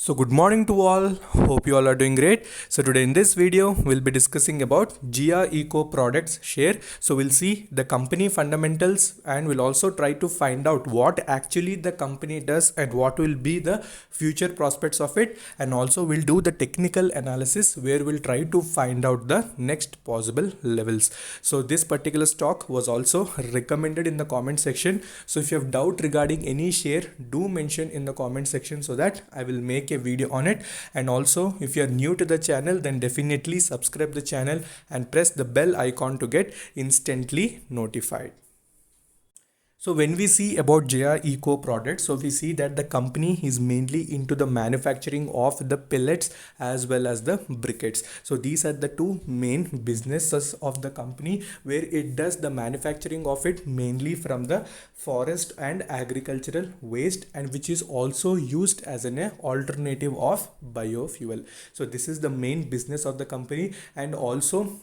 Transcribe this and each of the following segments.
So good morning to all. Hope you all are doing great. So today in this video we'll be discussing about Gia Eco products share. So we'll see the company fundamentals and we'll also try to find out what actually the company does and what will be the future prospects of it, and also we'll do the technical analysis where we'll try to find out the next possible levels. So this particular stock was also recommended in the comment section. So if you have doubt regarding any share, do mention in the comment section so that I will make a video on it. And also if you are new to the channel, then definitely subscribe the channel and press the bell icon to get instantly notified. So when we see about JR Eco products, so we see that the company is mainly into the manufacturing of the pellets as well as the briquettes. So these are the two main businesses of the company, where it does the manufacturing of it mainly from the forest and agricultural waste, and which is also used as an alternative of biofuel. So this is the main business of the company. And also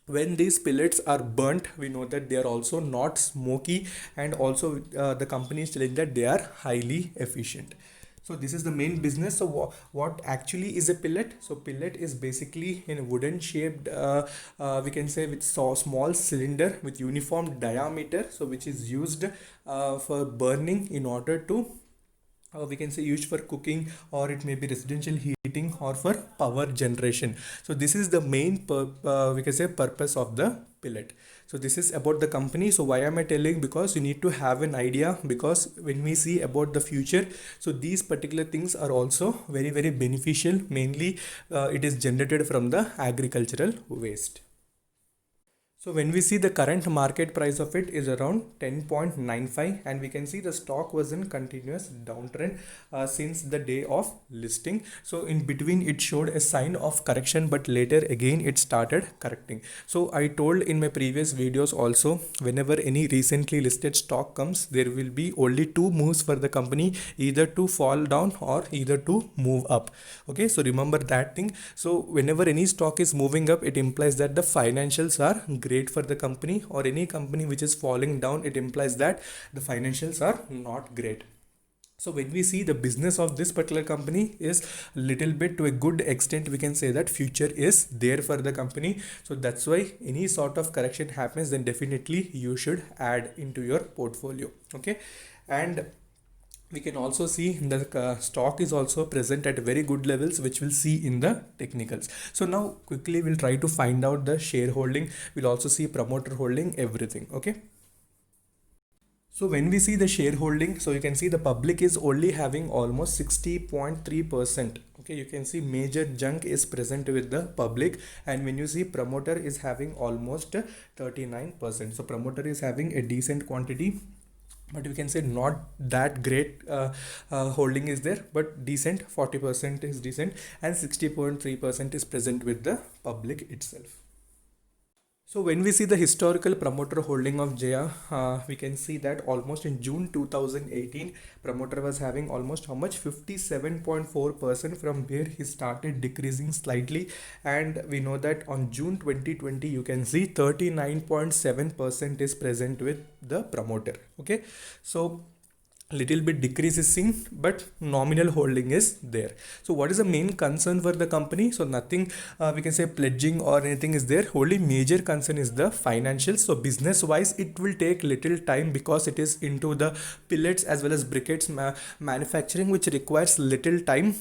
when these pellets are burnt, we know that they are also not smoky, and also the company is telling that they are highly efficient. So this is the main business. So what actually is a pellet? So pellet is basically in a wooden shaped, we can say, with so small cylinder with uniform diameter, so which is used for burning in order to, we can say, used for cooking, or it may be residential heating or for power generation. So this is the main we can say purpose of the pellet. So this is about the company. So why am I telling? Because you need to have an idea, because when we see about the future, so these particular things are also very beneficial. Mainly it is generated from the agricultural waste. So when we see the current market price of it is around 10.95, and we can see the stock was in continuous downtrend since the day of listing. So in between it showed a sign of correction, but later again it started correcting. So I told in my previous videos also, whenever any recently listed stock comes, there will be only two moves for the company, either to fall down or either to move up. Okay, so remember that thing. So whenever any stock is moving up, it implies that the financials are great for the company, or any company which is falling down, it implies that the financials are not great. So when we see the business of this particular company is little bit, to a good extent, we can say that future is there for the company. So that's why any sort of correction happens, then definitely you should add into your portfolio. Okay, and we can also see the stock is also present at very good levels, which we'll see in the technicals. So now quickly we'll try to find out the shareholding. We'll also see promoter holding, everything. Okay, so when we see the shareholding, so you can see the public is only having almost 60.3%. Okay, you can see major junk is present with the public, and when you see promoter is having almost 39%. So promoter is having a decent quantity, but we can say not that great holding is there, but decent. 40% is decent, and 60.3% is present with the public itself. So when we see the historical promoter holding of Jaya, we can see that almost in June 2018, promoter was having almost how much, 57.4%, from where he started decreasing slightly. And we know that on June 2020, you can see 39.7% is present with the promoter. Okay, so little bit decrease is seen, but nominal holding is there. So what is the main concern for the company? So nothing we can say pledging or anything is there. Only major concern is the financials. So business wise it will take little time, because it is into the pellets as well as briquettes manufacturing, which requires little time,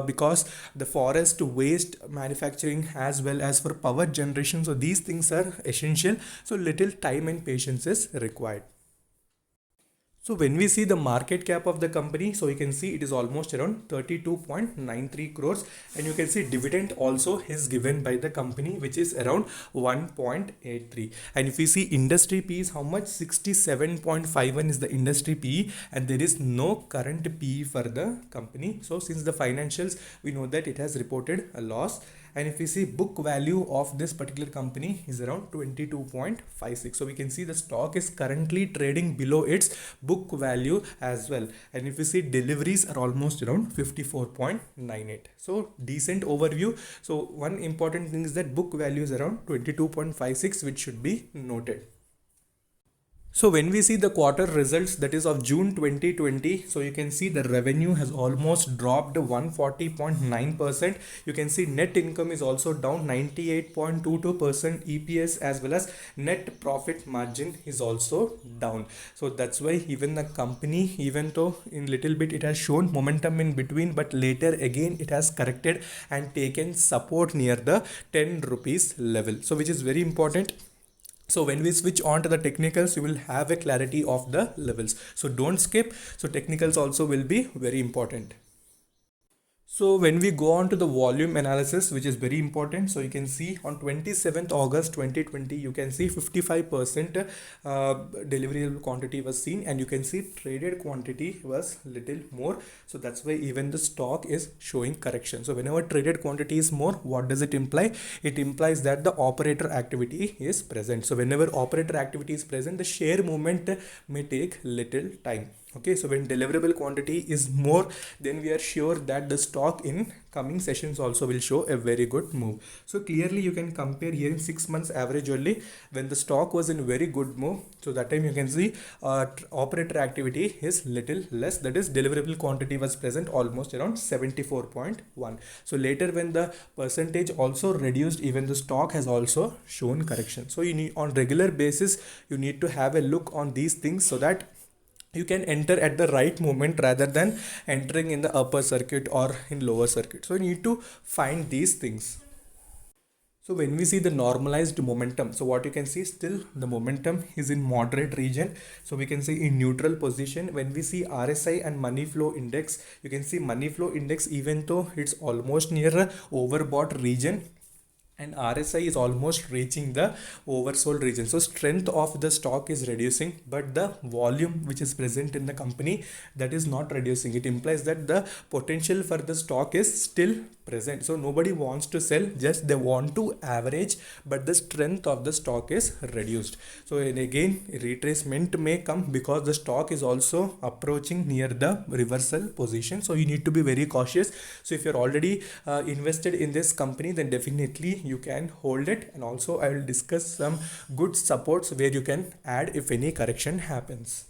because the forest waste manufacturing as well as for power generation, so these things are essential. So little time and patience is required. So when we see the market cap of the company, so you can see it is almost around 32.93 crores, and you can see dividend also is given by the company, which is around 1.83. And if we see industry P is how much, 67.51 is the industry P, and there is no current P for the company. So since the financials, we know that it has reported a loss. And if we see book value of this particular company is around 22.56. So we can see the stock is currently trading below its book value as well. And if we see deliveries are almost around 54.98. So decent overview. So one important thing is that book value is around 22.56, which should be noted. So when we see the quarter results, that is of June 2020, so you can see the revenue has almost dropped 140.9%. You can see net income is also down 98.22%. EPS as well as net profit margin is also down. So that's why even the company, even though in little bit it has shown momentum in between, but later again it has corrected and taken support near the 10 rupees level. So which is very important. So when we switch on to the technicals, you will have a clarity of the levels. So don't skip. So technicals also will be very important. So when we go on to the volume analysis, which is very important, so you can see on 27th August 2020, you can see 55% deliverable quantity was seen, and you can see traded quantity was little more. So that's why even the stock is showing correction. So whenever traded quantity is more, what does it imply? It implies that the operator activity is present. So whenever operator activity is present, the share movement may take little time. Okay, so when deliverable quantity is more, then we are sure that the stock in coming sessions also will show a very good move. So clearly you can compare here in 6 months average only, when the stock was in very good move. So that time you can see operator activity is little less, that is deliverable quantity was present almost around 74.1. So later when the percentage also reduced, even the stock has also shown correction. So you need, on regular basis, you need to have a look on these things so that you can enter at the right moment rather than entering in the upper circuit or in lower circuit. So you need to find these things. So when we see the normalized momentum, so what you can see, still the momentum is in moderate region. So we can say in neutral position. When we see RSI and money flow index, you can see money flow index, even though it's almost near a overbought region, and RSI is almost reaching the oversold region. So strength of the stock is reducing, but the volume which is present in the company, that is not reducing. It implies that the potential for the stock is still present. So nobody wants to sell, just they want to average, but the strength of the stock is reduced. So and again, retracement may come because the stock is also approaching near the reversal position. So you need to be very cautious. So if you're already invested in this company, then definitely you can hold it. And also I will discuss some good supports where you can add if any correction happens.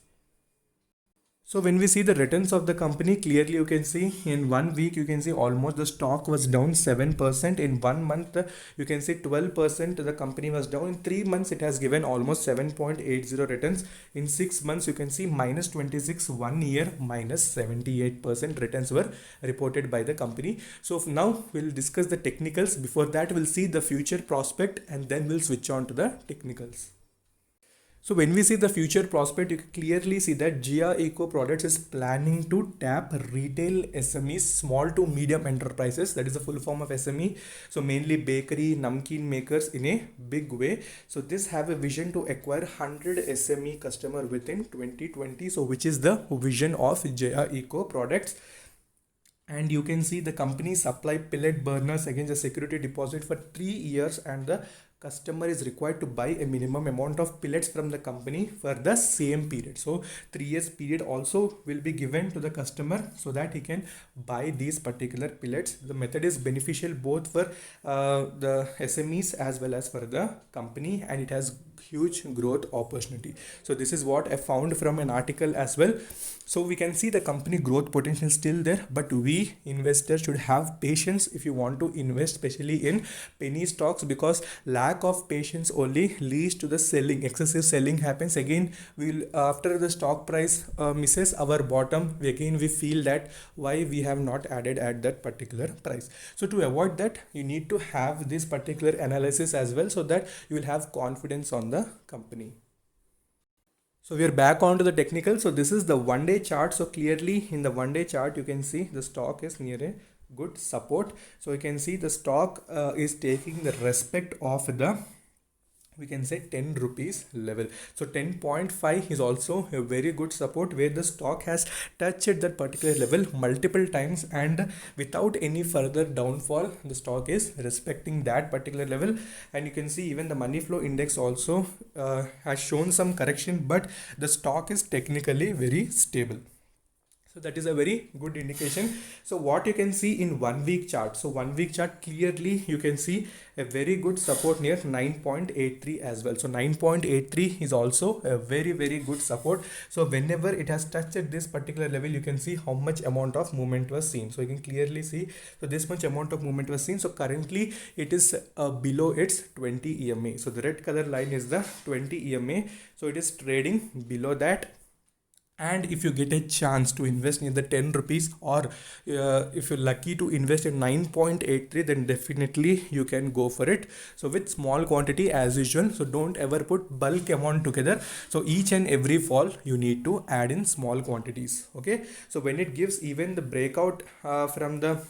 So when we see the returns of the company, clearly you can see in 1 week, you can see almost the stock was down 7%. In 1 month, you can see 12% the company was down. In 3 months, it has given almost 7.80 returns. In 6 months, you can see minus 26, 1 year, minus 78% returns were reported by the company. So now we'll discuss the technicals. Before that, we'll see the future prospect and then we'll switch on to the technicals. So when we see the future prospect, you can clearly see that Jia Eco Products is planning to tap retail SMEs, small to medium enterprises. That is the full form of SME. So mainly bakery, namkeen makers in a big way. So this have a vision to acquire 100 SME customer within 2020. So which is the vision of Jia Eco Products. And you can see the company supply pellet burners against a security deposit for 3 years, and the customer is required to buy a minimum amount of pellets from the company for the same period. So 3 years period also will be given to the customer so that he can buy these particular pellets. The method is beneficial both for the SMEs as well as for the company, and it has huge growth opportunity. So this is what I found from an article as well. So we can see the company growth potential still there, but we investors should have patience if you want to invest, especially in penny stocks, because lack of patience only leads to the selling. Excessive selling happens. Again, we'll after the stock price misses our bottom, we feel that why we have not added at that particular price. So to avoid that, you need to have this particular analysis as well, so that you will have confidence on the company. So we are back onto the technical. So this is the 1 day chart. So clearly in the 1 day chart, you can see the stock is near a good support. So you can see the stock is taking the respect of the, we can say, 10 rupees level. So 10.5 is also a very good support where the stock has touched that particular level multiple times, and without any further downfall, the stock is respecting that particular level. And you can see even the money flow index also has shown some correction, but the stock is technically very stable. So that is a very good indication. So what you can see in 1 week chart, so 1 week chart, clearly you can see a very good support near 9.83 as well. So 9.83 is also a very good support. So whenever it has touched this particular level, you can see how much amount of movement was seen. So you can clearly see, so this much amount of movement was seen. So currently it is below its 20 EMA. So the red color line is the 20 EMA. So it is trading below that. And if you get a chance to invest in the 10 rupees, or if you're lucky to invest in 9.83, then definitely you can go for it. So with small quantity as usual, so don't ever put bulk amount together. So each and every fall you need to add in small quantities. Okay, so when it gives even the breakout from the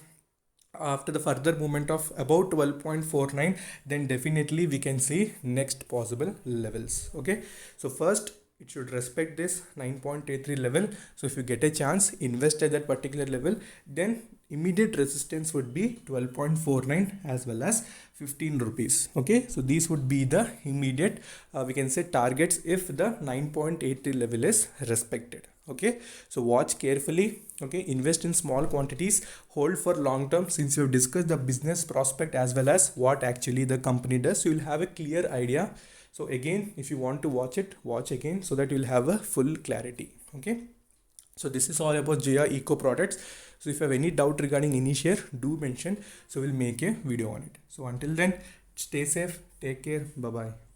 after the further movement of about 12.49, then definitely we can see next possible levels. Okay, so first it should respect this 9.83 level. So if you get a chance, invest at that particular level. Then immediate resistance would be 12.49 as well as 15 rupees. Okay, so these would be the immediate we can say targets if the 9.83 level is respected. Okay, so watch carefully. Okay, invest in small quantities, hold for long term. Since you've discussed the business prospect as well as what actually the company does, so you'll have a clear idea. So again, if you want to watch it, watch again so that you'll have a full clarity. Okay, so this is all about Jia Eco products. So if you have any doubt regarding any share, do mention, so we'll make a video on it. So until then, stay safe, take care, bye bye.